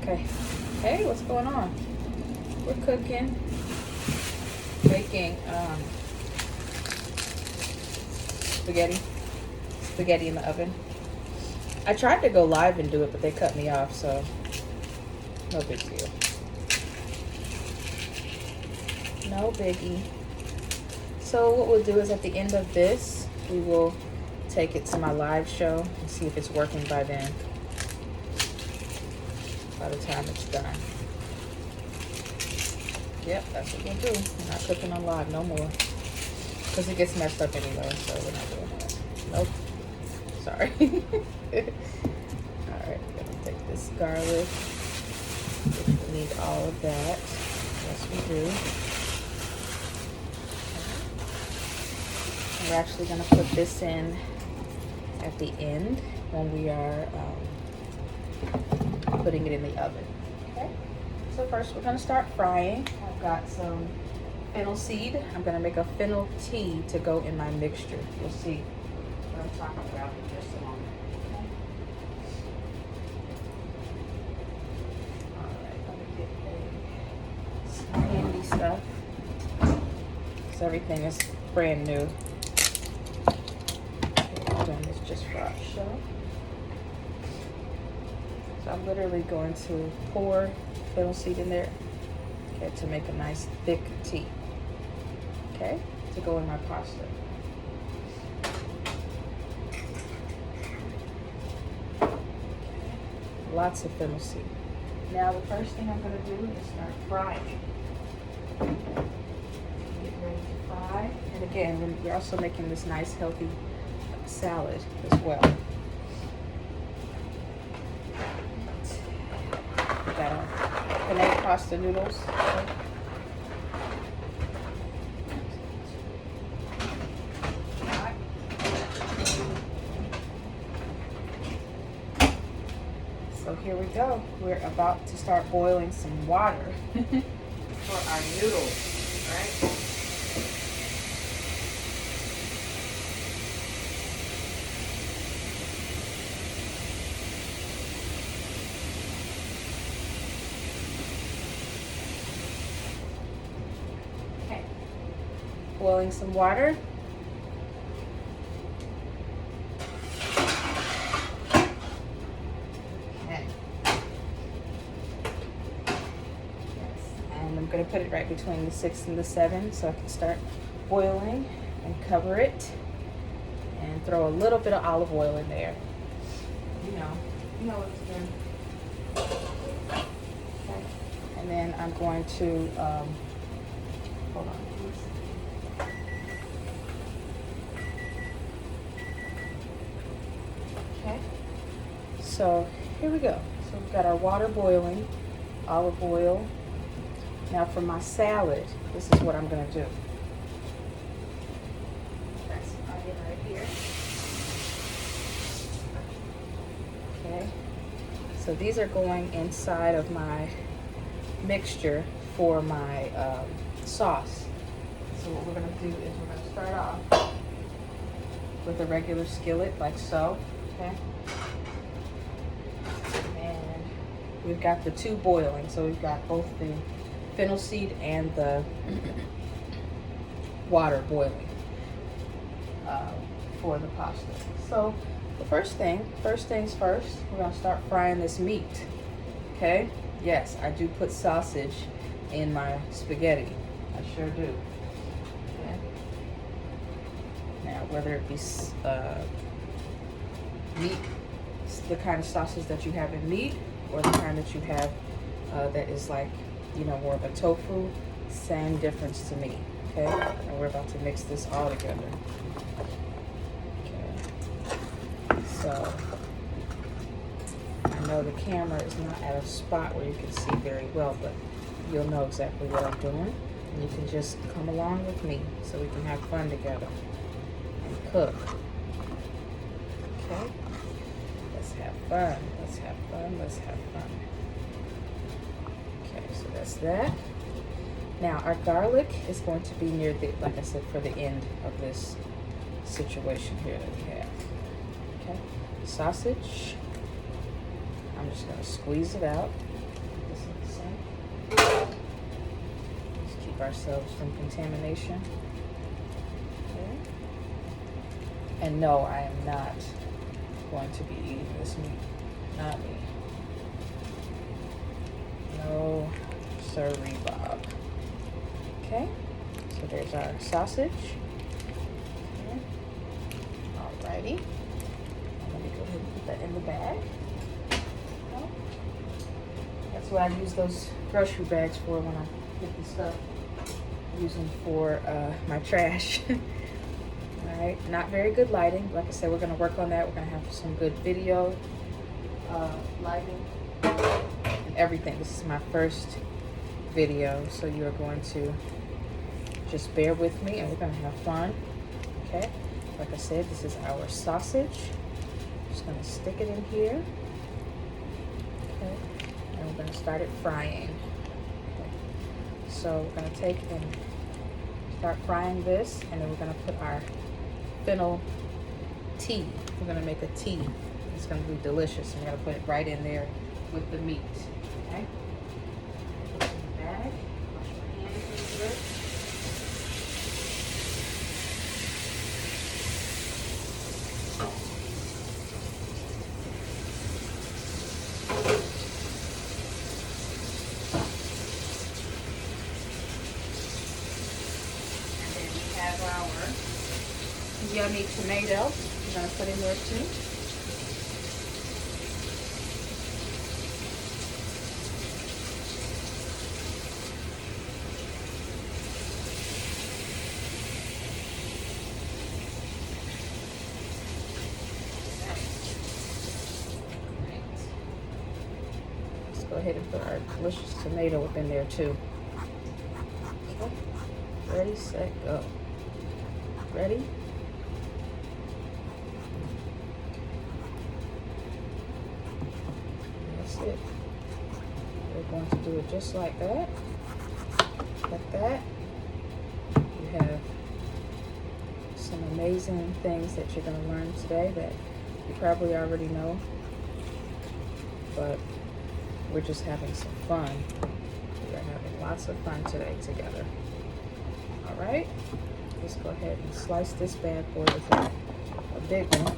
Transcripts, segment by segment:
Okay. Hey, what's going on? We're cooking, making spaghetti in the oven. I tried to go live and do it, but they cut me off, so no big deal. No biggie. So what we'll do is at the end of this, we will take it to my live show and see if it's working by then. By the time it's done. Yep, that's what we'll do. We're not cooking on live no more. Because it gets messed up anyway, so we're not doing that. Nope. Sorry. Alright, gonna take this garlic. We need all of that. Yes, we do. We're actually gonna put this in at the end when we are putting it in the oven. Okay, so first we're gonna start frying. I've got some fennel seed. I'm gonna make a fennel tea to go in my mixture. You'll see what I'm talking about in just a moment. Okay. All right, let me get some handy stuff because everything is brand new. Okay, I'm doing this just for our show. So I'm literally going to pour fennel seed in there, okay, to make a nice thick tea, okay, to go in my pasta. Okay. Lots of fennel seed. Now the first thing I'm going to do is start frying. Get ready to fry. And again, we're also making this nice healthy salad as well. Got our Penne pasta noodles. So here we go. We're about to start boiling some water for our noodles, right? Boiling some water. Okay. Yes. And I'm going to put it right between the 6 and the 7 so I can start boiling and cover it and throw a little bit of olive oil in there. You know what it's doing. Okay. And then I'm going to hold on. Okay, so here we go. So we've got our water boiling, olive oil. Now for my salad, this is what I'm going to do. That's my onion right here. Okay, so these are going inside of my mixture for my sauce. So what we're going to do is we're going to start off with a regular skillet like so. Okay. And we've got the two boiling, so we've got both the fennel seed and the water boiling for the pasta. So the first things first, we're gonna start frying this meat. Okay. Yes, I do put sausage in my spaghetti. I sure do. Okay. Now, whether it be meat, the kind of sausage that you have in meat, or the kind that you have that is like, more of a tofu, same difference to me. Okay, and we're about to mix this all together. Okay, so I know the camera is not at a spot where you can see very well, but you'll know exactly what I'm doing, and you can just come along with me so we can have fun together and cook. Okay. Let's have fun. Okay, so that's that. Now our garlic is going to be near the, like I said, for the end of this situation here that we have. Okay, sausage. I'm just gonna squeeze it out. keep ourselves from contamination. Okay. And no, I am not going to be eating this meat. Not me. No sirree, Bob. Okay, so there's our sausage. Okay. Alrighty. Let me go ahead and put that in the bag. Okay. That's what I use those grocery bags for when I get the stuff. I use them for my trash. Alright, not very good lighting. Like I said, we're going to work on that. We're going to have some good video lighting and everything. This is my first video, so you are going to just bear with me and we're going to have fun. Okay, like I said, this is our sausage. Just going to stick it in here. Okay, and we're going to start it frying. Okay. So we're going to take and start frying this, and then we're going to put our fennel tea. We're going to make a tea. It's going to be delicious. I'm going to put it right in there with the meat. Okay. Put it in the bag. Wash my hands into it. And then we have our yummy tomato. We're going to put in there too. Go ahead and put our delicious tomato up in there too. Okay. Ready, set, go. Ready? That's it. We're going to do it just like that. Like that. You have some amazing things that you're going to learn today that you probably already know. But we're just having some fun. We are having lots of fun today together. All right, let's go ahead and slice this bad boy with a big one.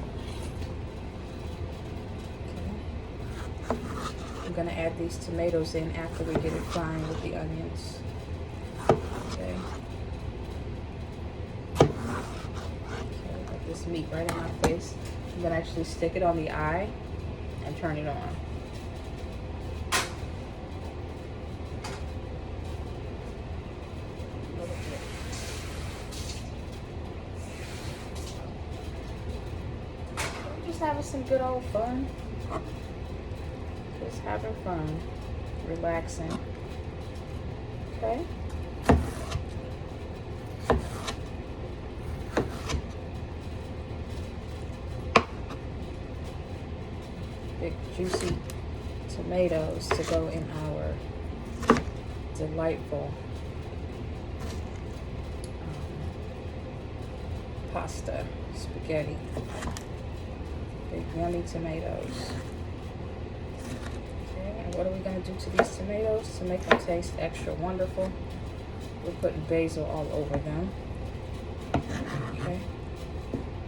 Okay. I'm gonna add these tomatoes in after we get it frying with the onions. Okay. Okay, like this meat right in my face. I'm gonna actually stick it on the eye and turn it on. Having some good old fun. Just having fun. Relaxing. Okay? Big juicy tomatoes to go in our delightful pasta, spaghetti. Big yummy tomatoes. Okay, and what are we going to do to these tomatoes to make them taste extra wonderful? We're putting basil all over them. Okay,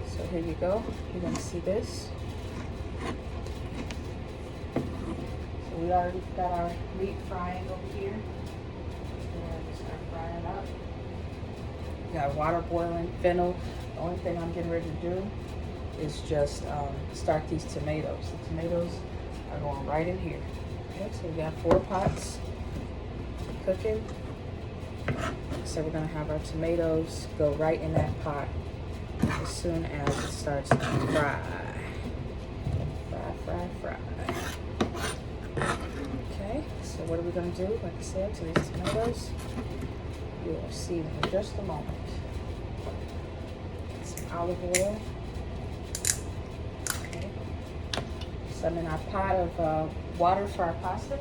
so here you go. You're going to see this. So we already got our meat frying over here. We're going to start frying up. We got water boiling, fennel. The only thing I'm getting ready to do is just start these tomatoes. The tomatoes are going right in here. Okay, so we got 4 pots cooking. So we're gonna have our tomatoes go right in that pot as soon as it starts to fry. Fry. Okay, so what are we gonna do? Like I said, to these tomatoes, you will see them in just a moment. Some olive oil. Some in our pot of water for our pasta.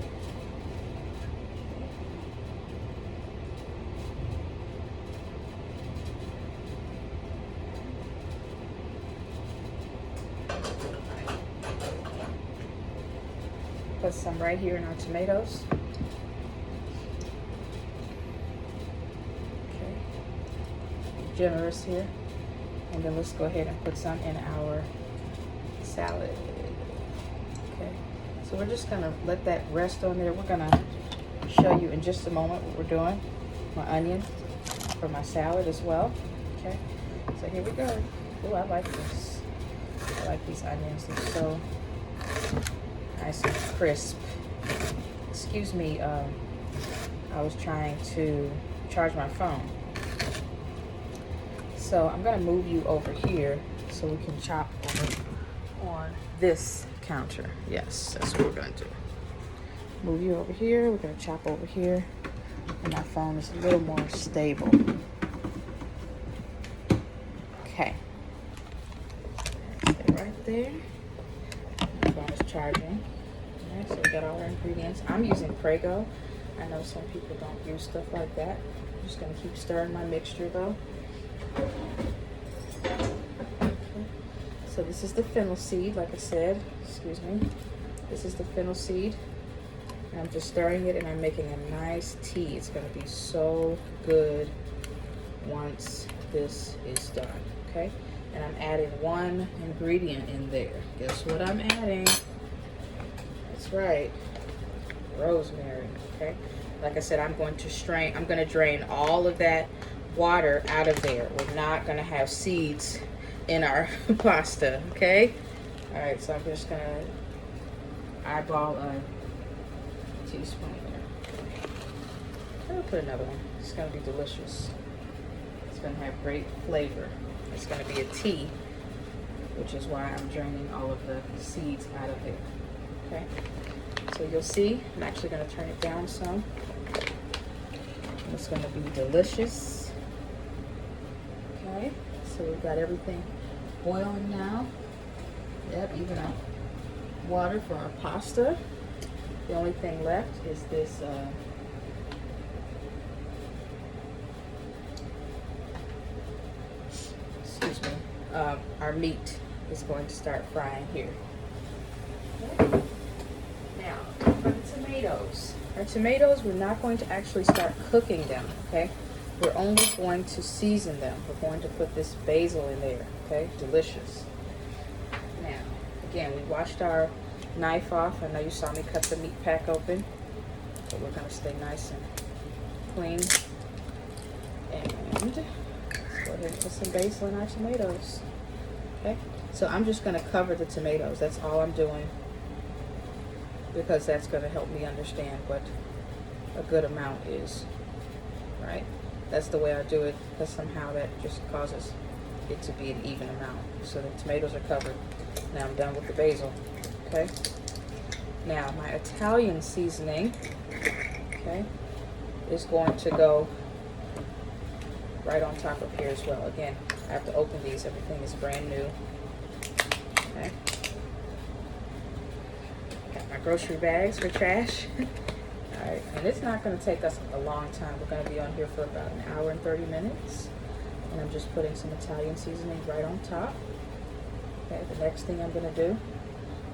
Put some right here in our tomatoes. generous here. And then let's go ahead and put some in our salad. Okay, so we're just gonna let that rest on there. We're gonna show you in just a moment what we're doing. My onion for my salad as well. Okay, so here we go. Oh, I like this. I like these onions. They're so nice and crisp. Excuse me, I was trying to charge my phone. So I'm gonna move you over here so we can chop over on this counter. Yes, that's what we're gonna do. Move you over here, we're gonna chop over here, and my phone is a little more stable. Okay. Stay right there. My phone is charging. Alright, so we got all our ingredients. I'm using Prego. I know some people don't use stuff like that. I'm just gonna keep stirring my mixture though. Okay. So this is the fennel seed, like I said. Excuse me. This is the fennel seed. And I'm just stirring it and I'm making a nice tea. It's gonna be so good once this is done, okay? And I'm adding one ingredient in there. Guess what I'm adding? That's right, rosemary, okay? Like I said, I'm going to drain all of that water out of there. We're not gonna have seeds in our pasta, okay? All right, so I'm just gonna eyeball a teaspoon here. I'm gonna put another one. It's gonna be delicious. It's gonna have great flavor. It's gonna be a tea, which is why I'm draining all of the seeds out of it, okay? So you'll see, I'm actually gonna turn it down some. It's gonna be delicious. Okay, so we've got everything boiling now. Yep, even our water for our pasta. The only thing left is this excuse me, our meat is going to start frying here. Okay. Now, for the tomatoes. Our tomatoes, we're not going to actually start cooking them, okay? We're only going to season them. We're going to put this basil in there, okay? Delicious. Now, again, we washed our knife off. I know you saw me cut the meat pack open, but we're gonna stay nice and clean. And let's go ahead and put some basil in our tomatoes, okay? So I'm just gonna cover the tomatoes. That's all I'm doing, because that's going to help me understand what a good amount is, right? That's the way I do it, because somehow that just causes it to be an even amount. So the tomatoes are covered. Now I'm done with the basil, okay? Now my Italian seasoning, okay, is going to go right on top of here as well. Again, I have to open these. Everything is brand new, okay? My grocery bags for trash. All right, and it's not going to take us a long time. We're going to be on here for about an hour and 30 minutes. And I'm just putting some Italian seasoning right on top. Okay, the next thing I'm going to do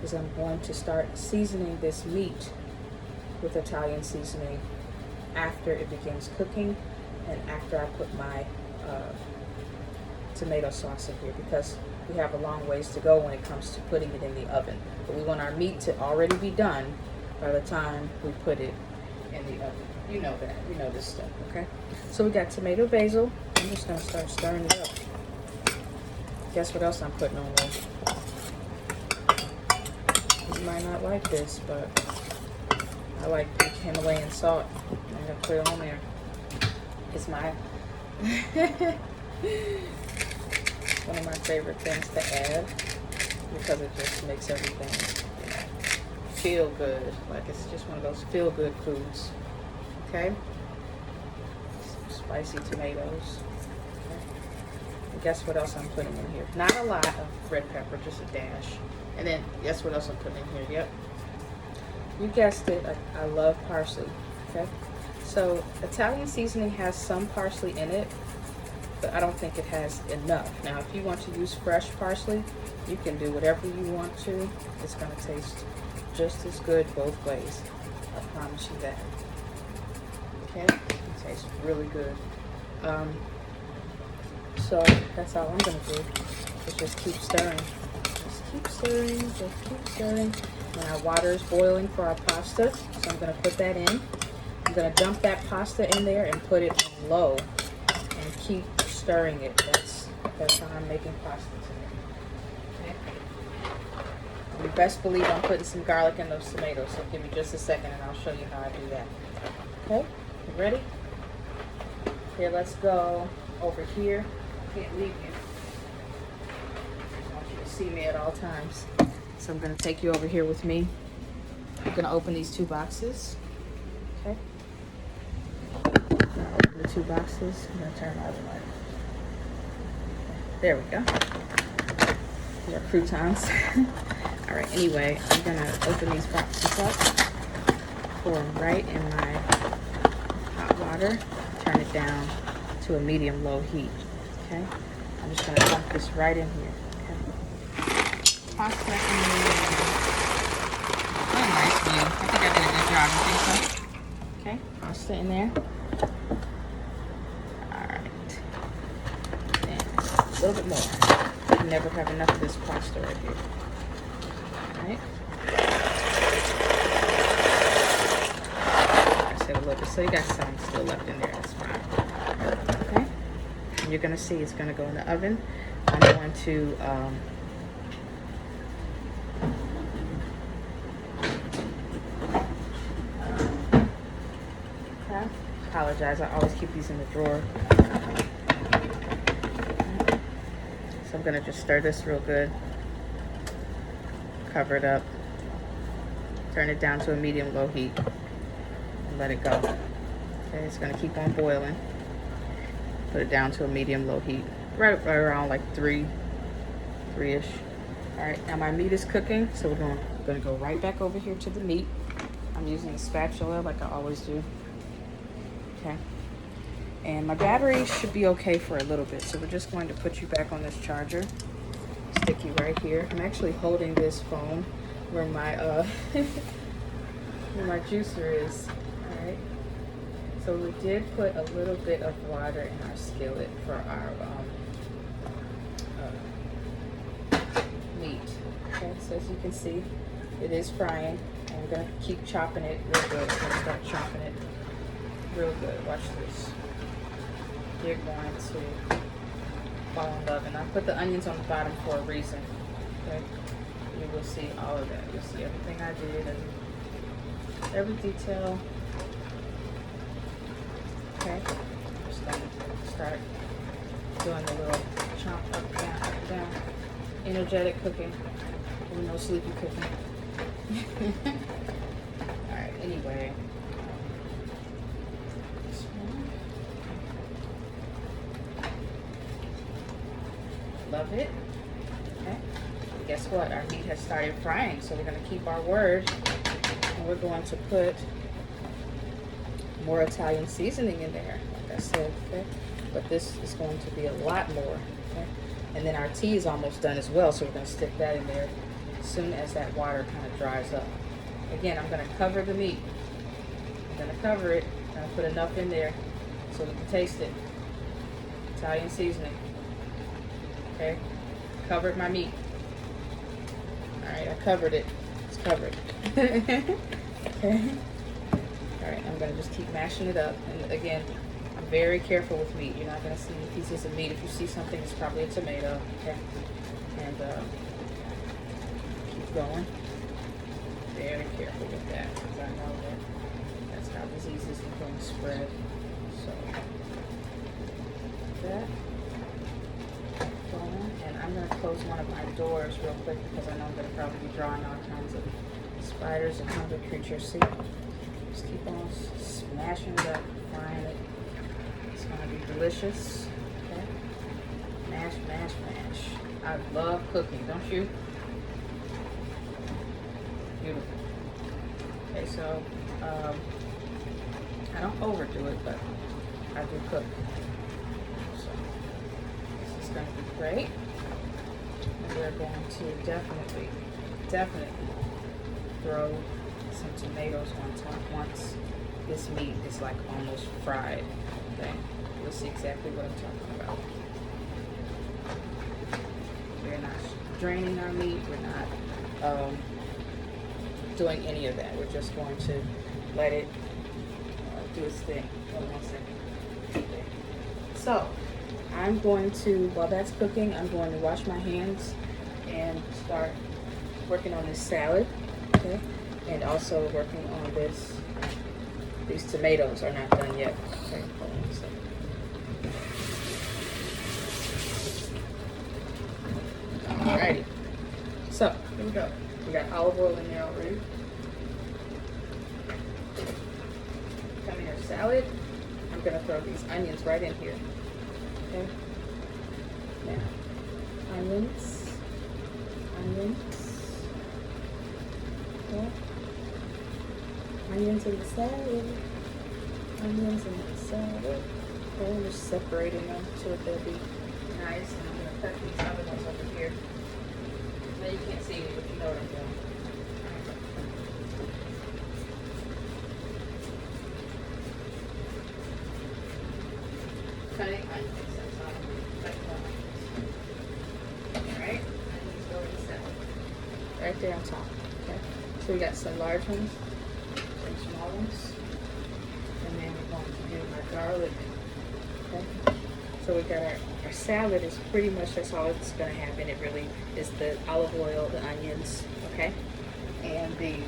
is I'm going to start seasoning this meat with Italian seasoning after it begins cooking and after I put my tomato sauce in here, because we have a long ways to go when it comes to putting it in the oven. But we want our meat to already be done by the time we put it in the oven. You know that. You know this stuff, okay? So we got tomato basil. I'm just going to start stirring it up. Guess what else I'm putting on there? You might not like this, but I like the Himalayan salt. I'm going to put it on there. It's my one of my favorite things to add, because it just makes everything, you know, feel good. Like it's just one of those feel good foods. Okay, some spicy tomatoes. Okay. And guess what else I'm putting in here? Not a lot of red pepper, just a dash. And then guess what else I'm putting in here? Yep, you guessed it, I love parsley. Okay, so Italian seasoning has some parsley in it, but I don't think it has enough. Now, if you want to use fresh parsley, you can do whatever you want to. It's going to taste just as good both ways. I promise you that. Okay? It tastes really good. So that's all I'm gonna do, is just keep stirring. Just keep stirring, just keep stirring. When our water is boiling for our pasta, so I'm gonna put that in. I'm gonna dump that pasta in there and put it on low and keep stirring it. That's how I'm making pasta today. Okay. You best believe I'm putting some garlic in those tomatoes, so give me just a second and I'll show you how I do that. Okay, you ready? Here, let's go over here. I can't leave you. I want you to see me at all times. So I'm gonna take you over here with me. I'm gonna open these 2 boxes. Okay. Open the 2 boxes. I'm gonna turn my other light. There we go. These are croutons. All right, anyway, I'm gonna open these boxes up, pour them right in my hot water, turn it down to a medium-low heat, okay? I'm just gonna dump this right in here, okay? Pasta in the what a nice view. I think I did a good job, you think so? Okay, pasta in there. All right, and a little bit more. You can never have enough of this pasta right here. All right. I said a little bit, so you got some still left in there. That's fine. Okay. And you're gonna see it's gonna go in the oven. I'm going to okay. Apologize. I always keep these in the drawer. So I'm gonna just stir this real good. Cover it up. Turn it down to a medium-low heat. And let it go. Okay, it's gonna keep on boiling. Put it down to a medium-low heat. Right around like 3-ish. All right, now my meat is cooking, so we're gonna go right back over here to the meat. I'm using a spatula like I always do. Okay. And my battery should be okay for a little bit, so we're just going to put you back on this charger. Stick you right here. I'm actually holding this phone where my where my juicer is. All right. So we did put a little bit of water in our skillet for our meat. Okay, so as you can see, it is frying, and we're gonna keep chopping it real good. I'm gonna start chopping it real good. Watch this. You're going to fall in love, and I put the onions on the bottom for a reason. Okay, you will see all of that. You'll see everything I did and every detail. Okay, just gonna start doing the little chop up, down, up, down. Energetic cooking, and no sleepy cooking. All right. Anyway. This one. Love it. Okay. Guess what? Our meat has started frying, so we're going to keep our word, and we're going to put more Italian seasoning in there, like I said. Okay. But this is going to be a lot more. Okay. And then our tea is almost done as well, so we're going to stick that in there as soon as that water kind of dries up. Again, I'm going to cover the meat. I'm going to cover it. I'm going to put enough in there so we can taste it. Italian seasoning. Okay, covered my meat. All right, I covered it. It's covered. Okay. All right, I'm gonna just keep mashing it up. And again, I'm very careful with meat. You're not gonna see pieces of meat. If you see something, it's probably a tomato. Okay, and keep going. Very careful with that, because I know that's how diseases are going to spread. So that. And I'm going to close one of my doors real quick because I know I'm going to probably be drawing all kinds of spiders and other creatures. See, just keep on smashing it up, frying it. It's going to be delicious. Okay, mash, mash, mash. I love cooking, don't you? Beautiful. Okay, so I don't overdo it, but I do cook. So this is going to be great. We're going to definitely throw some tomatoes on top once this meat is like almost fried. Okay, you'll see exactly what I'm talking about. draining our meat. We're not doing any of that. We're just going to let it do its thing. Hold on one second. Okay. So I'm going to, while that's cooking, I'm going to wash my hands and start working on this salad. Okay, and also working on this. These tomatoes are not done yet. Okay, hold on a second. Alrighty. So here we go. We got olive oil in there already. Come here, salad. I'm gonna throw these onions right in here. Okay. Now, onions. Okay. Onions in the salad. Onions in the salad. Okay, I'm just separating them so that they'll be nice. And I'm gonna cut these other ones over here. Now you can't see me, but you know what I'm doing. Cutting onions. That's all I'm doing. Cutting onions. Alright, onions go in the salad. Right there on top. Okay. So we got some large ones, some small ones, and then we're going to do our garlic. Okay. So we got our salad is pretty much, that's all it's going to have in it really, is the olive oil, the onions, okay, and the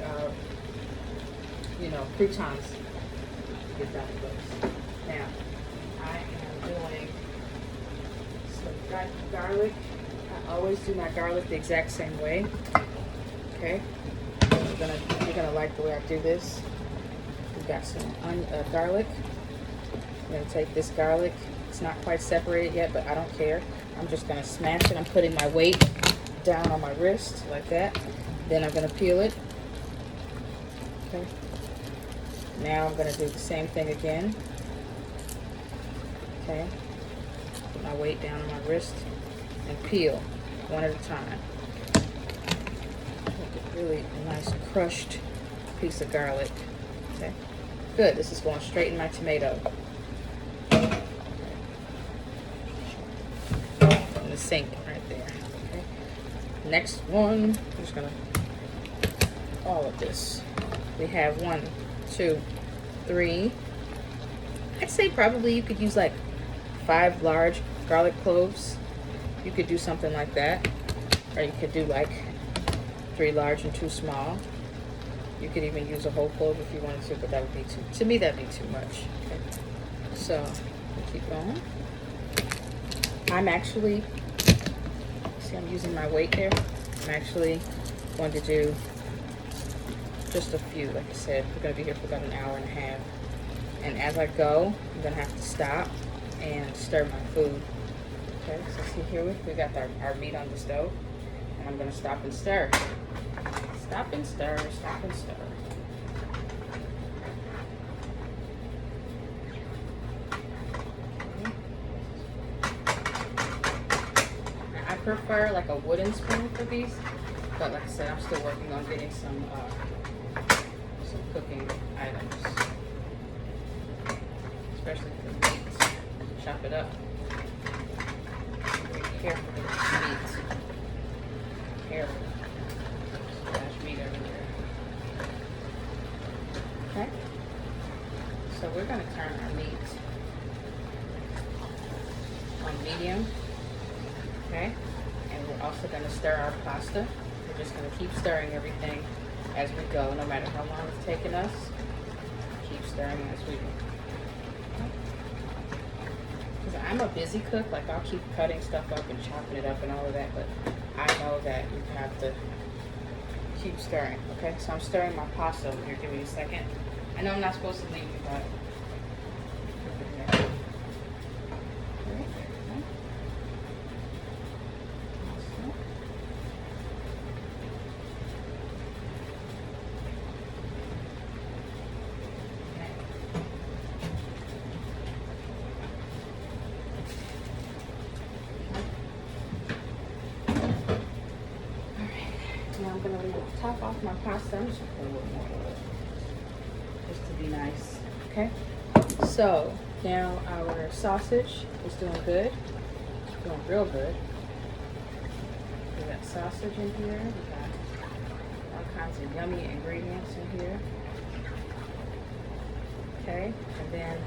croutons. Get done with those. Now I am doing some garlic. I always do my garlic the exact same way. Okay, you're gonna like the way I do this. We've got some garlic. I'm gonna take this garlic. It's not quite separated yet, but I don't care. I'm just gonna smash it. I'm putting my weight down on my wrist like that. Then I'm gonna peel it. Okay. Now I'm gonna do the same thing again. Okay. Put my weight down on my wrist and peel one at a time. Really a nice crushed piece of garlic. Okay, good. This is going straight in my tomato. In the sink right there. Okay. Next one, I'm just gonna all of this. We have 1, 2, 3. I'd say probably you could use like 5 large garlic cloves. You could do something like that, or you could do like 3 large and 2 small. You could even use a whole clove if you wanted to, but that would be to me that'd be too much. Okay. So we'll keep going. I'm actually, see, I'm using my weight there. I'm actually going to do just a few. Like I said, we're going to be here for about an hour and a half. And as I go, I'm going to have to stop and stir my food. Okay, so see here we got our meat on the stove. And I'm going to stop and stir. Stop and stir, stop and stir. Now, I prefer like a wooden spoon for these, but like I said, I'm still working on getting some cooking items, especially for the meat. Chop it up. Be careful with the meat. Careful. Okay, so we're going to turn our meat on medium, okay, and we're also going to stir our pasta. We're just going to keep stirring everything as we go, no matter how long it's taken us. Keep stirring as we go. Because I'm a busy cook, like I'll keep cutting stuff up and chopping it up and all of that, but I know that you have to keep stirring. Okay, so I'm stirring my pasta over here. Give me a second. I know I'm not supposed to leave you, but now I'm going to leave the top off my pasta. I'm just going to put a little more oil just to be nice. Okay? So, now our sausage is doing good. It's doing real good. We got got sausage in here. We got all kinds of yummy ingredients in here. Okay, and then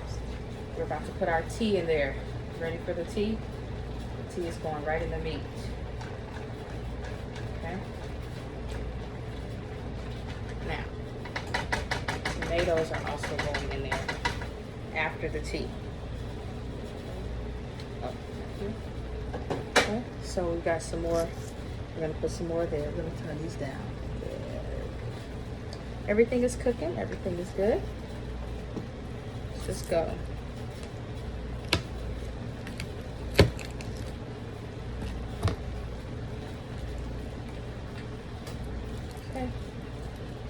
we're about to put our tea in there. Ready for the tea? The tea is going right in the meat. Okay. Now, tomatoes are also going in there after the tea. Okay, so we got some more. We're gonna put some more there. We're gonna turn these down. Good. Everything is cooking. Everything is good. Let's just go. Okay.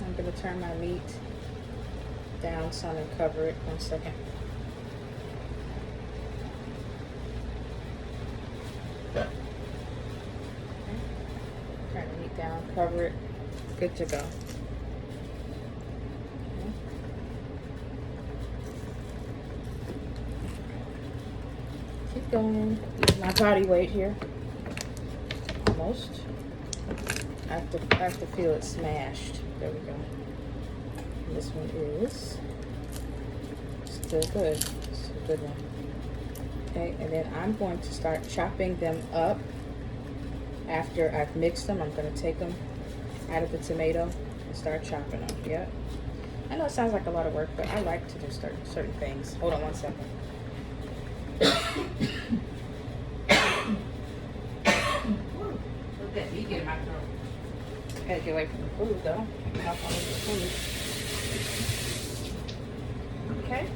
I'm gonna turn my meat down some and cover it. 1 second. Turn the meat down, cover it, good to go. Okay. Keep going. Use my body weight here. Almost. I have to feel it smashed. There we go. And this one is still good. It's a good one. Okay, and then I'm going to start chopping them up. After I've mixed them, I'm going to take them out of the tomato and start chopping them. Yep. I know it sounds like a lot of work, but I like to do certain things. Hold on 1 second. Look at me get in my throat. I gotta get away from the food, though. Help on the food. Okay.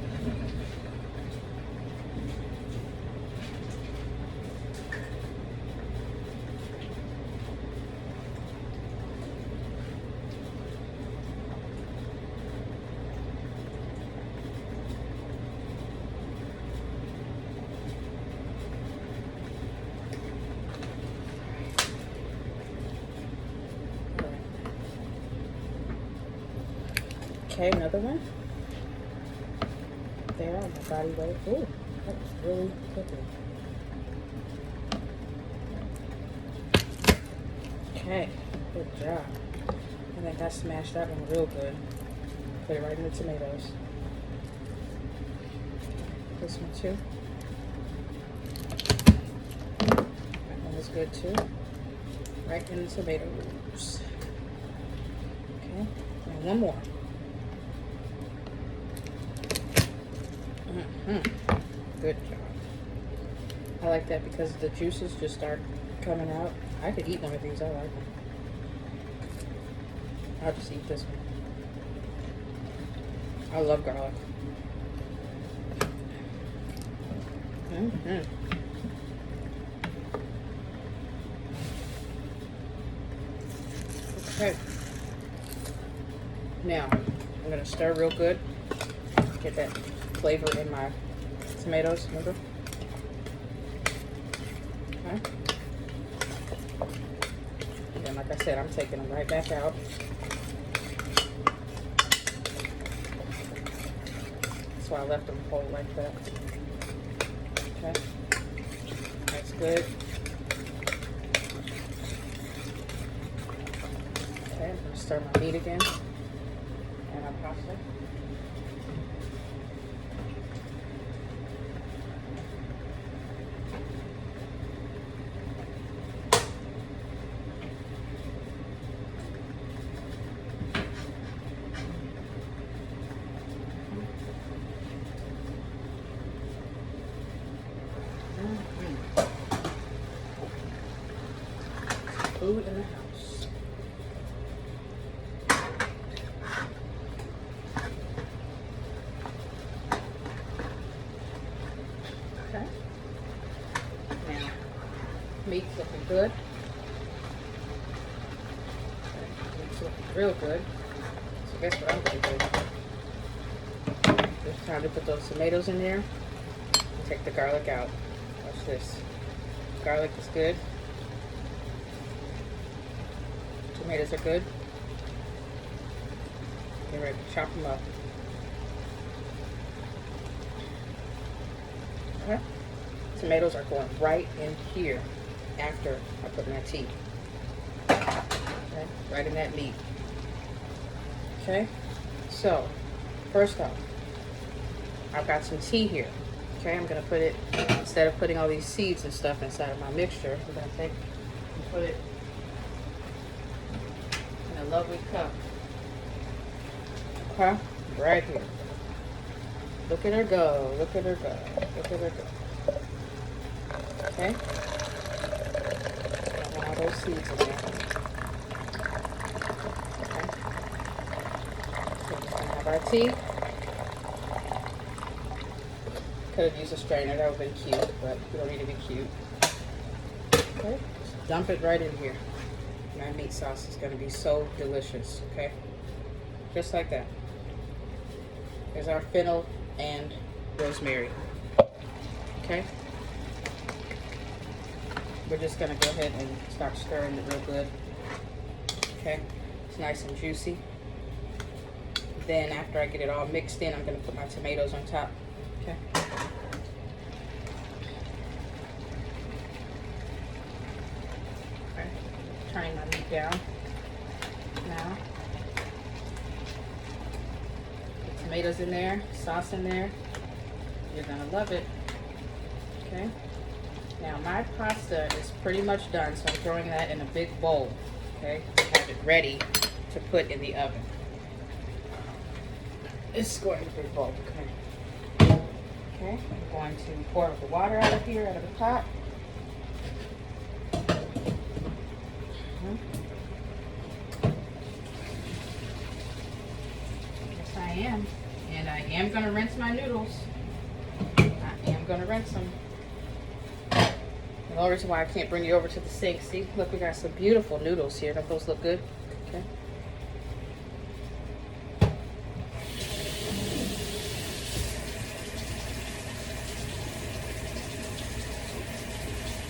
Okay, another one. There on my body weight. Ooh, that was really cooking. Okay, good job. I think I smashed that one real good. Put it right in the tomatoes. This one too. That one is good too. Right in the tomatoes. Okay, and one more. Good job. I like that because the juices just start coming out. I could eat one of these. I like them. I'll just eat this one. I love garlic. Okay. Now, I'm going to stir real good. Get that flavor in my tomatoes, remember? Okay. And then, like I said, I'm taking them right back out. That's why I left them whole like that. Okay. That's good. Okay, I'm going to stir my meat again. And my pasta. Food in the house. Okay. Now, meat's looking good. Okay. Meat's looking real good. So guess what I'm going to do? It's time to put those tomatoes in there and take the garlic out. Watch this. Garlic is good. Tomatoes are good. Get ready to chop them up. Okay. Tomatoes are going right in here after I put my tea. right in that meat. Okay, so first off, I've got some tea here. Okay, I'm gonna put it, instead of putting all these seeds and stuff inside of my mixture, I'm gonna take and put it in a lovely cup. Okay, right here. Look at her go, look at her go, look at her go. Okay, I want all those seeds in there. Okay, so we're gonna have our tea. Could have used a strainer, that would have been cute, but you don't need to be cute. Okay, just dump it right in here. My meat sauce is going to be so delicious, okay? Just like that. There's our fennel and rosemary, okay? We're just going to go ahead and start stirring it real good, okay? It's nice and juicy. Then after I get it all mixed in, I'm going to put my tomatoes on top, okay? Turning my meat down now. Put tomatoes in there, sauce in there. You're gonna love it. Okay. Now my pasta is pretty much done, so I'm throwing that in a big bowl. Okay, to have it ready to put in the oven. It's going in a big bowl. Okay. Okay. I'm going to pour the water out of here, out of the pot. Yes, I am. And I am going to rinse my noodles. I am going to rinse them. The only reason why I can't bring you over to the sink. See, look, we got some beautiful noodles here. Don't those look good? Okay.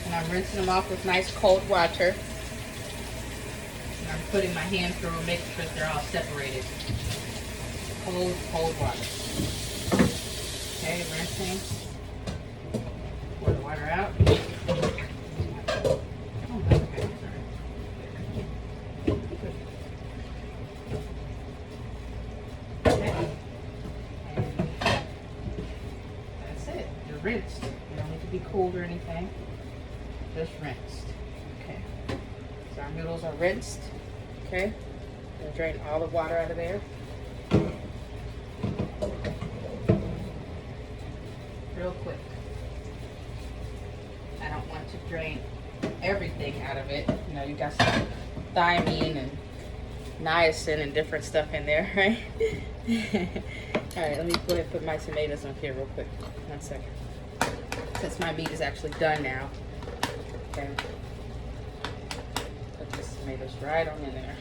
And I'm rinsing them off with nice cold water. And I'm putting my hand through and making sure they're all separated. Cold water. Okay, rinsing. Pour the water out. Oh, that's okay. Okay. And that's it. You're rinsed. You don't need to be cooled or anything. Just rinsed. Okay. So our noodles are rinsed. Okay. Gonna drain all the water out of there. Real quick. I don't want to drain everything out of it. You know, you got some thiamine and niacin and different stuff in there, right? Alright, let me go ahead and put my tomatoes on here real quick. 1 second. Since my meat is actually done now. Okay. Put these tomatoes right on in there.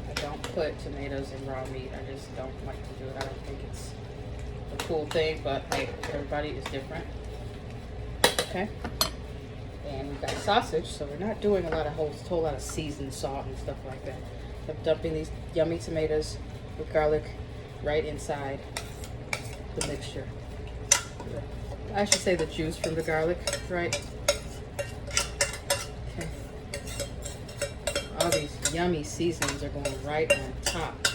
I don't put tomatoes in raw meat. I just don't like to do it. I don't think it's a cool thing, but hey, everybody is different. Okay. And we've got sausage, so we're not doing a whole lot of seasoned salt and stuff like that. I'm dumping these yummy tomatoes with garlic right inside the mixture. I should say the juice from the garlic, right? Okay. All these yummy seasonings are going right on top.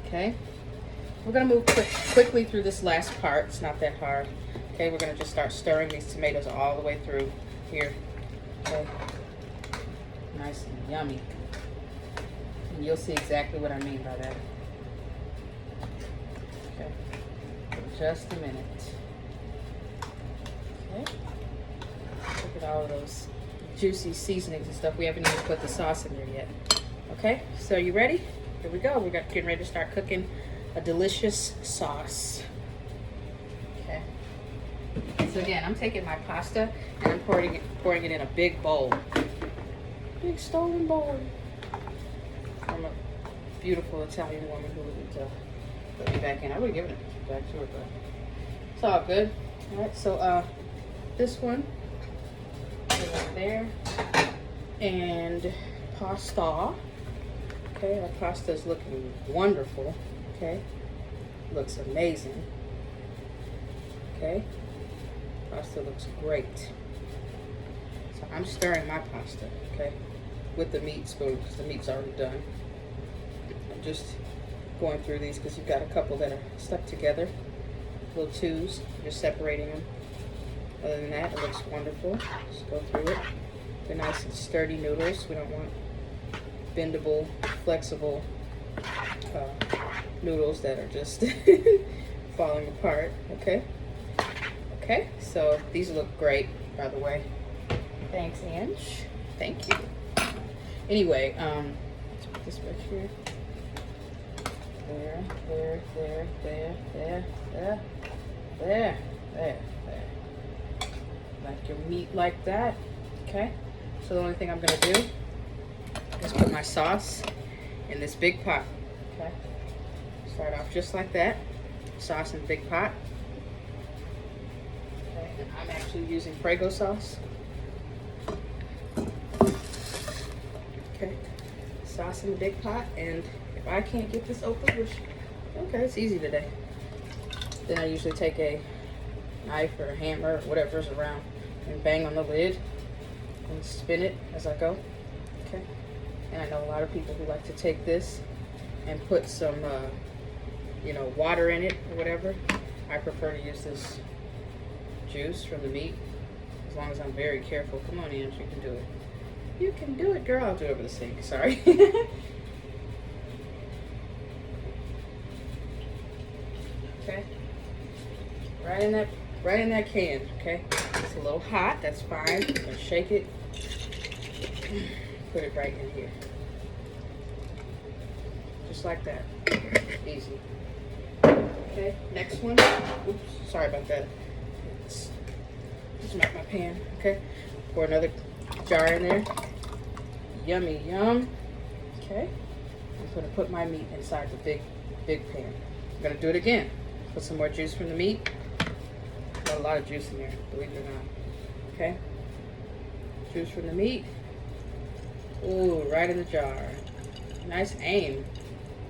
Okay. We're going to move quickly through this last part. It's not that hard. Okay, we're going to just start stirring these tomatoes all the way through here. Okay. Nice and yummy. And you'll see exactly what I mean by that. Okay. Just a minute. Okay. Look at all of those juicy seasonings and stuff. We haven't even put the sauce in there yet. Okay, so you ready? Here we go. We're getting ready to start cooking a delicious sauce. Okay. So again, I'm taking my pasta and I'm pouring it in a big bowl. Big stolen bowl. From a beautiful Italian woman who would put me back in. I would have given it back to her, but it's all good. Alright, so this one over there. And pasta. Okay, our pasta is looking wonderful. Okay, looks amazing. Okay, pasta looks great. So I'm stirring my pasta. Okay, with the meat spoon because the meat's already done. I'm just going through these because you've got a couple that are stuck together, little twos, just separating them. Other than that, it looks wonderful. Just go through it. They're nice and sturdy noodles. We don't want bendable, flexible noodles that are just falling apart. Okay. Okay, so these look great, by the way. Thanks, Ange. Thank you. Anyway, let's put this right here. There, there, there, there, there, there, there, there, there. Like your meat like that. Okay. So the only thing I'm gonna do is put my sauce in this big pot. Okay. Start off just like that. Sauce in the big pot. Okay. And I'm actually using Prego sauce. Okay. Sauce in the big pot, and if I can't get this open, which okay, it's easy today. Then I usually take a knife or a hammer or whatever's around and bang on the lid and spin it as I go. Okay. And I know a lot of people who like to take this and put some, you know, water in it or whatever. I prefer to use this juice from the meat, as long as I'm very careful. Come on, Ange, you can do it. You can do it, girl. I'll do it over the sink. Sorry. Okay. Right in that can. Okay. It's a little hot. That's fine. I'm gonna shake it. Put it right in here. Just like that. Easy. Okay. Next one. Oops. Sorry about that. Just make my pan. Okay. Pour another jar in there. Yummy yum. Okay. I'm gonna put my meat inside the big pan. I'm gonna do it again. Put some more juice from the meat. Got a lot of juice in there, believe it or not. Okay. Juice from the meat. Ooh, right in the jar. Nice aim,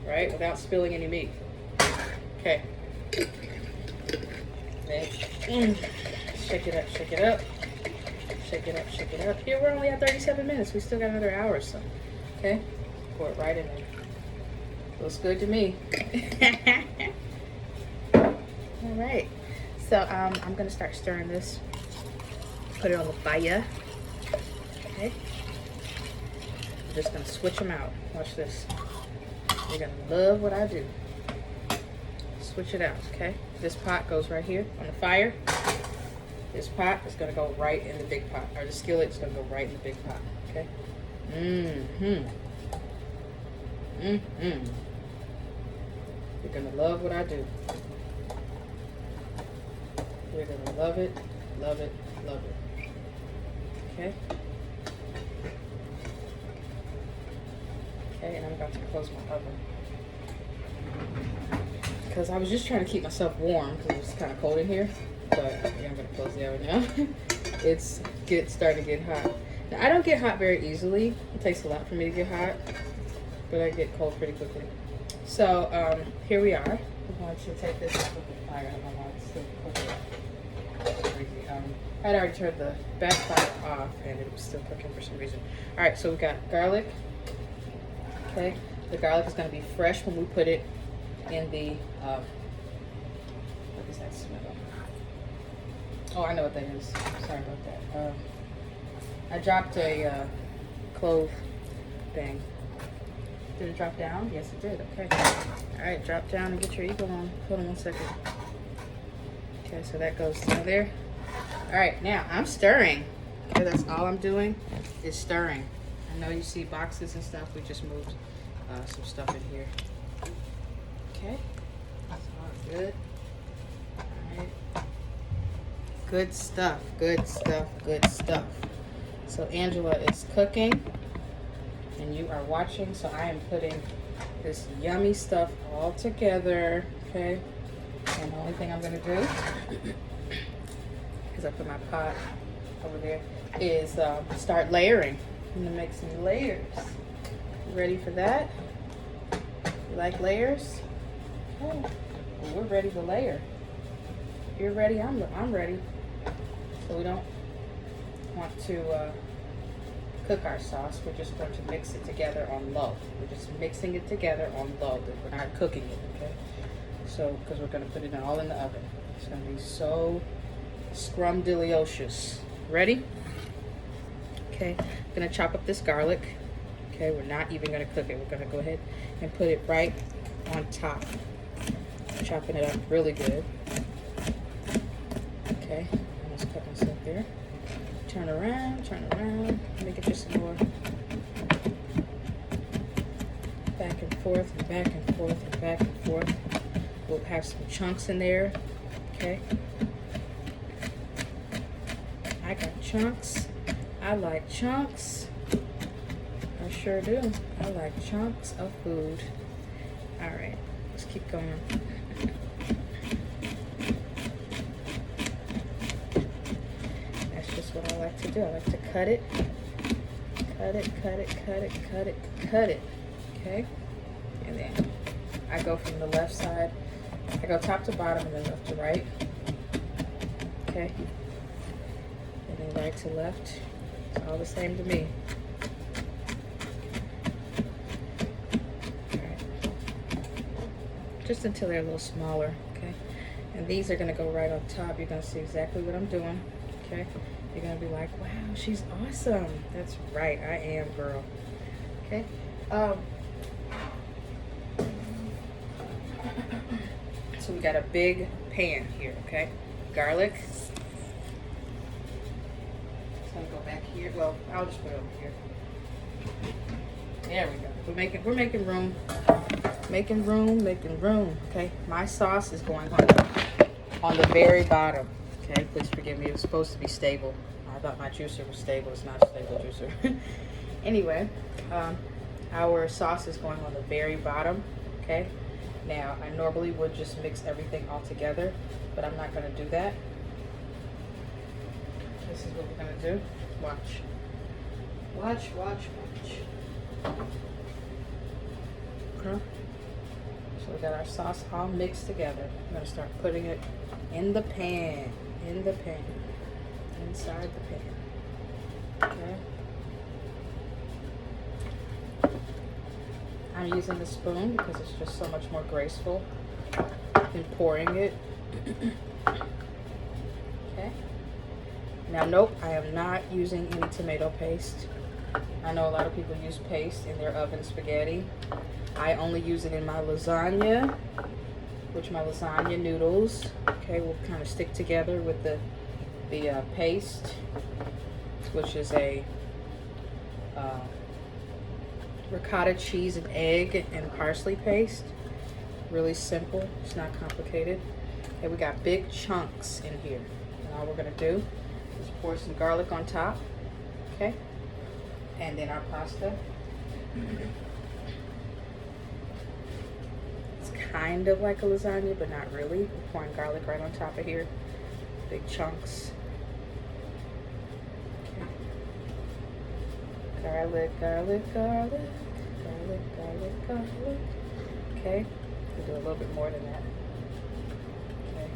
right? Without spilling any meat. Okay. Then, shake it up, shake it up. Shake it up, shake it up. Here, we're only at 37 minutes. We still got another hour or so. Okay? Pour it right in there. Looks good to me. All right. So, I'm going to start stirring this. Put it on the fire. Okay? I'm just going to switch them out. Watch this. You're going to love what I do. Switch it out, okay? This pot goes right here on the fire. This pot is going to go right in the big pot. Or the skillet is going to go right in the big pot, okay? Mm-hmm. Mm-hmm. You're going to love what I do. You're going to love it, love it, love it. Okay? Okay, and I'm about to close my oven. Because I was just trying to keep myself warm because it's kind of cold in here. But yeah, I'm going to close the oven now. It's starting to get hot. Now, I don't get hot very easily. It takes a lot for me to get hot. But I get cold pretty quickly. So here we are. I'm going to take this off of the fire. I don't know why it's still cooking. I had already turned the back fire off and it was still cooking for some reason. Alright, so we got garlic. Okay, the garlic is going to be fresh when we put it in the, what is that smell? Oh, I know what that is. Sorry about that. I dropped a clove thing. Did it drop down? Yes, it did. Okay. Alright, drop down and get your eagle on. Hold on 1 second. Okay, so that goes down there. Alright, now I'm stirring. Okay, that's all I'm doing is stirring. I know you see boxes and stuff. We just moved some stuff in here. Okay, that's all good. Alright. Good stuff, good stuff, good stuff. So Angela is cooking and you are watching. So I am putting this yummy stuff all together. Okay, and the only thing I'm going to do, because I put my pot over there, is start layering. I'm going to make some layers. You ready for that? You like layers? Okay. Well, we're ready to layer. If you're ready, I'm ready. So we don't want to cook our sauce. We're just going to mix it together on low. We're just mixing it together on low. We're not cooking it, okay? So, because we're going to put it all in the oven. It's going to be so scrumdiddlyocious. Ready? Okay, I'm going to chop up this garlic. Okay, we're not even going to cook it. We're going to go ahead and put it right on top. Chopping it up really good. Okay, almost cut myself there. Turn around, make it just more back and forth and back and forth and back and forth. We'll have some chunks in there, okay? I got chunks. I like chunks. I sure do. I like chunks of food. All right, let's keep going. What I like to do. I like to cut it, cut it, okay? And then I go from the left side, I go top to bottom and then left to right, okay? And then right to left. It's all the same to me. All right. Just until they're a little smaller, okay? And these are gonna go right on top. You're gonna see exactly what I'm doing, okay? You're gonna be like, wow, she's awesome. That's right, I am, girl. Okay. So we got a big pan here, okay? Garlic. It's gonna go back here. Well, I'll just put it over here. There we go. We're making room. Making room. Okay. My sauce is going on the very bottom. Okay, please forgive me. It was supposed to be stable. I thought my juicer was stable. It's not a stable juicer. Anyway, our sauce is going on the very bottom. Okay. Now, I normally would just mix everything all together, but I'm not going to do that. This is what we're going to do. Watch. Okay. So we got our sauce all mixed together. I'm going to start putting it in the pan. Inside the pan. Okay. I'm using the spoon because it's just so much more graceful than pouring it. Okay. Now, nope, I am not using any tomato paste. I know a lot of people use paste in their oven spaghetti. I only use it in my lasagna, which my lasagna noodles, okay, will kind of stick together with the paste, which is a ricotta cheese and egg and parsley paste. Really simple. It's not complicated. Okay, we got big chunks in here. And all we're going to do is pour some garlic on top. Okay? And then our pasta. It's kind of like a lasagna, but not really. We're pouring garlic right on top of here. Big chunks. Okay. Garlic. Okay, we'll do a little bit more than that. Okay,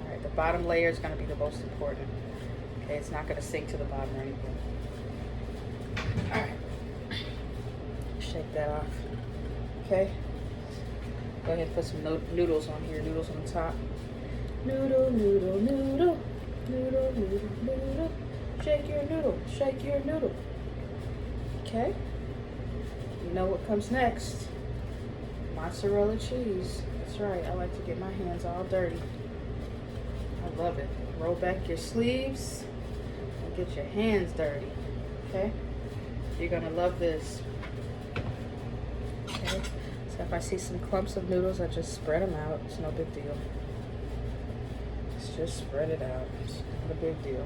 all right, the bottom layer is going to be the most important. Okay, it's not going to sink to the bottom or anything. All right, shake that off. Okay, go ahead and put some noodles on here, noodles on the top. Noodle. Shake your noodle. Okay. You know what comes next? Mozzarella cheese. That's right. I like to get my hands all dirty. I love it. Roll back your sleeves and get your hands dirty. Okay? You're going to love this. Okay? So if I see some clumps of noodles, I just spread them out. It's no big deal. Just spread it out. It's not a big deal.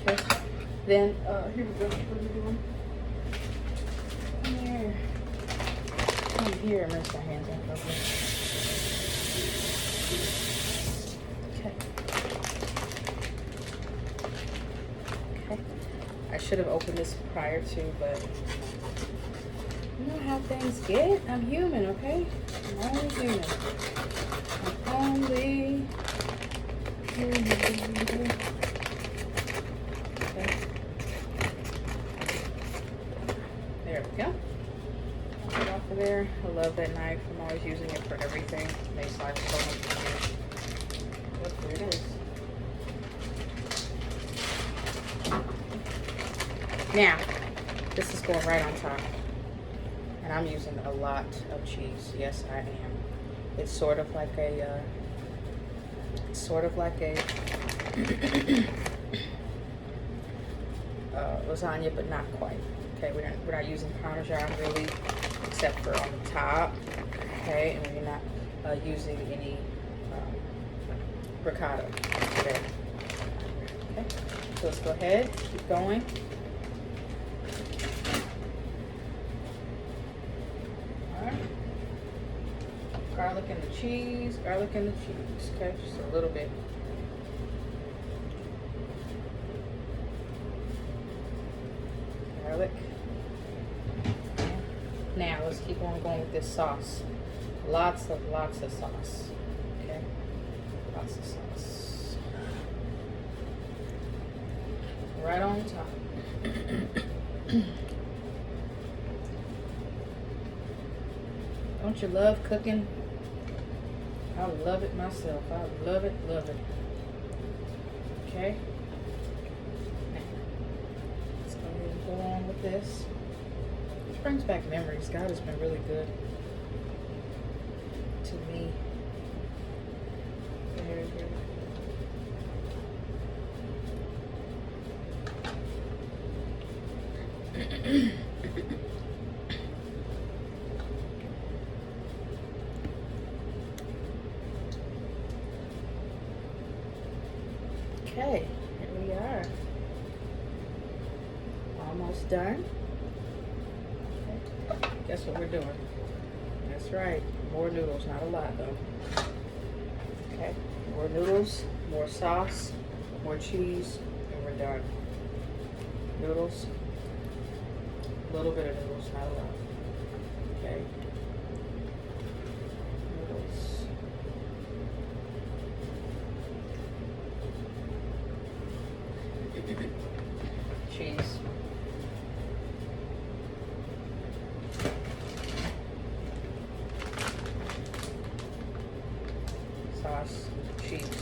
Okay? Then, here we go. What are we doing? Come here and rinse my hands out real quick. Okay. I should have opened this prior to, but you know how things get. I'm human, okay? I'm only human. I'm only human. Okay. that knife. I'm always using it for everything. It makes life so much easier. Yep, there it is. Now, this is going right on top. And I'm using a lot of cheese. Yes, I am. It's sort of like a, lasagna, but not quite. Okay, we're not using Parmesan really, except for on the top. Okay, and we're not using any ricotta today. Okay, so let's go ahead, keep going. All right, garlic and the cheese, Okay, just a little bit. Garlic. Now let's keep on going with this sauce. Lots of sauce. Okay, lots of sauce. Right on top. Don't you love cooking? I love it myself. I love it. Okay. Let's go ahead and go on with this. Which brings back memories. God has been really good to me. Very good. Okay, here we are. Almost done. Okay. Guess what we're doing? That's right, more noodles, not a lot though. Okay, more noodles, more sauce, more cheese, and we're done. Noodles, a little bit of noodles, not a lot. Okay. Noodles. Cheese. Sauce, cheese.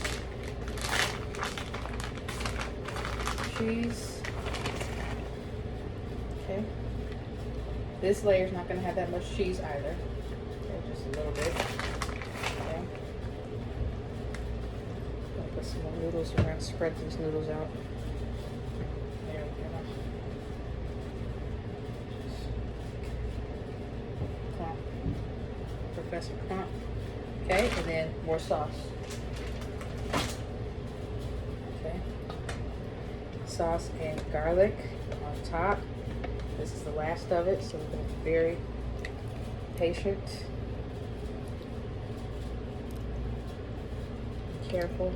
Cheese. Okay. This layer's not going to have that much cheese either. Okay, just a little bit. Okay. I'll put some more noodles around, spread these noodles out. There we go. Clump. Professor Clump. Okay, and then more sauce. Okay. Sauce and garlic on top. This is the last of it, so we're going to be very patient. Be careful.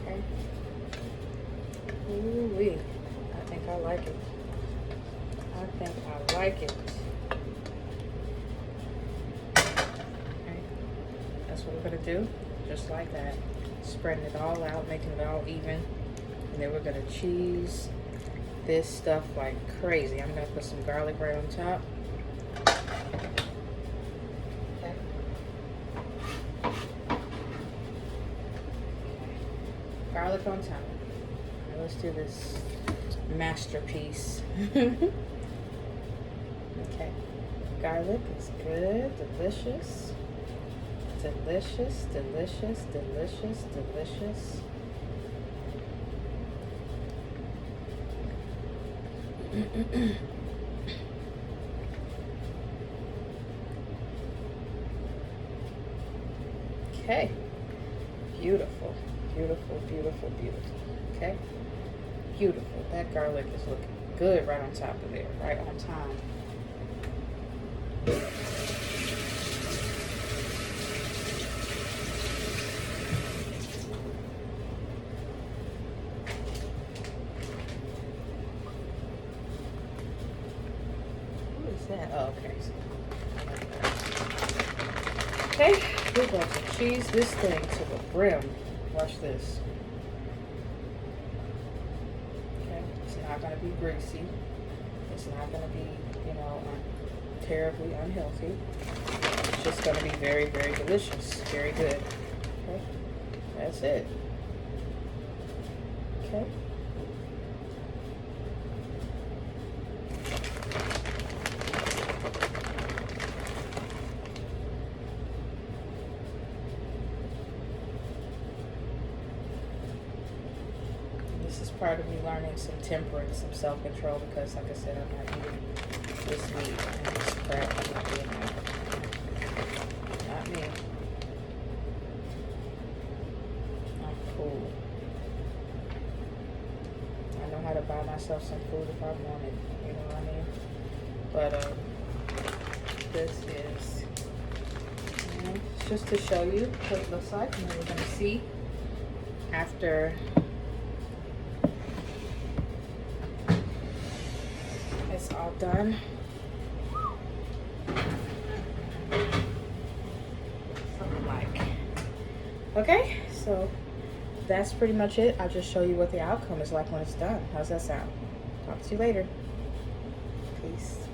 Okay. Ooh-wee. I think I like it. Okay. That's what we're going to do. Just like that. Spreading it all out, making it all even. And then we're going to cheese this stuff like crazy. I'm going to put some garlic right on top. Okay. Garlic on top. Now let's do this masterpiece. Okay. Garlic is good, delicious. Delicious. Okay. Beautiful. Okay. Beautiful. That garlic is looking good right on top of there, right on time. That? Oh, okay. Okay, we're going to cheese this thing to the brim. Watch this. Okay, it's not going to be greasy. It's not going to be, you know, terribly unhealthy. It's just going to be very, very delicious. Very good. Okay. That's it. Okay. This is part of me learning some temperance, some self-control, because like I said, I'm not eating this meat and this crap. I'm not doing that. Not me. I'm cool. I know how to buy myself some food if I want it. You know what I mean? But this is, you know, it's just to show you what it looks like, and then we're gonna see after it's all done. Something like. Okay, so that's pretty much it. I'll just show you what the outcome is like when it's done. How's that sound? Talk to you later. Peace.